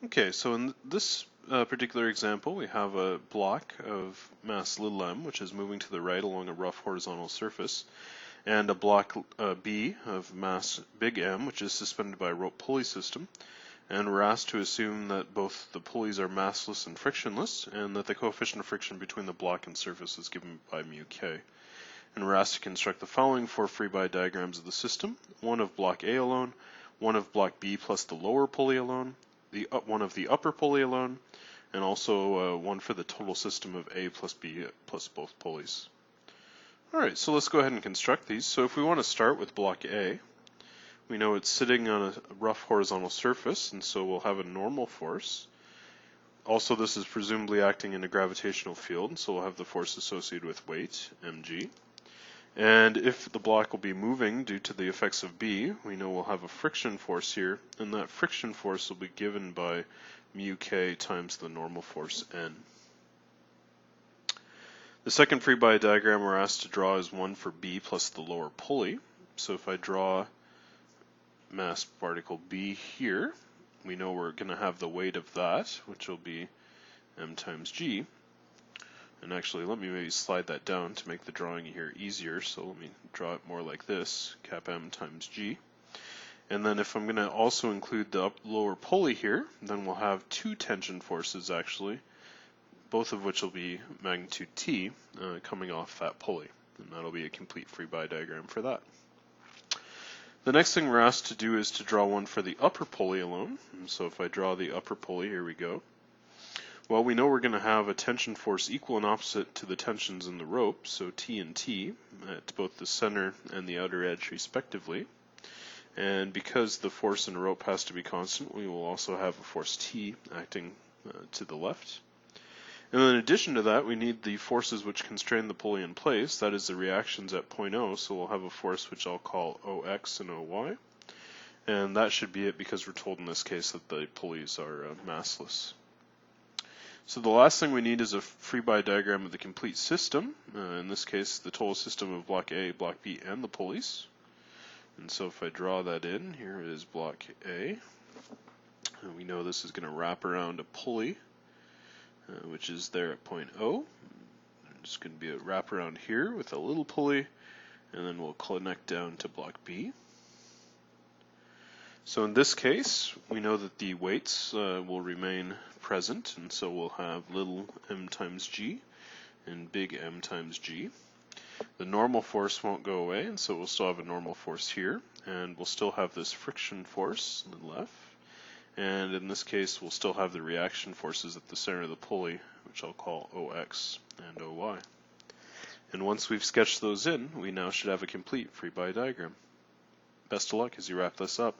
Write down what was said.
Okay, so in this particular example, we have a block of mass little m, which is moving to the right along a rough horizontal surface, and a block B of mass big M, which is suspended by a rope pulley system. And we're asked to assume that both the pulleys are massless and frictionless, and that the coefficient of friction between the block and surface is given by mu k. And we're asked to construct the following four free body diagrams of the system: one of block A alone, one of block B plus the lower pulley alone, one of the upper pulley alone, and also one for the total system of A plus B plus both pulleys. Alright, so let's go ahead and construct these. So if we want to start with block A, we know it's sitting on a rough horizontal surface, and so we'll have a normal force. Also, this is presumably acting in a gravitational field, so we'll have the force associated with weight, mg. And if the block will be moving due to the effects of B, we know we'll have a friction force here, and that friction force will be given by mu k times the normal force n. The second free body diagram we're asked to draw is one for B plus the lower pulley. So if I draw mass particle B here, we know we're going to have the weight of that, which will be m times g. And actually, let me maybe slide that down to make the drawing here easier. So let me draw it more like this, cap m times g. And then if I'm going to also include the lower pulley here, then we'll have two tension forces actually, both of which will be magnitude t coming off that pulley. And that'll be a complete free body diagram for that. The next thing we're asked to do is to draw one for the upper pulley alone. And so if I draw the upper pulley, here we go. Well, we know we're going to have a tension force equal and opposite to the tensions in the rope, so T and T, at both the center and the outer edge respectively. And because the force in a rope has to be constant, we will also have a force T acting to the left. And then in addition to that, we need the forces which constrain the pulley in place, that is the reactions at point O, so we'll have a force which I'll call OX and OY. And that should be it because we're told in this case that the pulleys are massless. So the last thing we need is a free body diagram of the complete system, in this case the total system of block A, block B, and the pulleys. And so if I draw that in, here is block A. And we know this is going to wrap around a pulley, which is there at point O. It's going to be a wrap around here with a little pulley, and then we'll connect down to block B. So in this case, we know that the weights will remain present, and so we'll have little m times g and big M times g. The normal force won't go away, and so we'll still have a normal force here, and we'll still have this friction force on the left. And in this case, we'll still have the reaction forces at the center of the pulley, which I'll call OX and OY. And once we've sketched those in, we now should have a complete free body diagram. Best of luck as you wrap this up.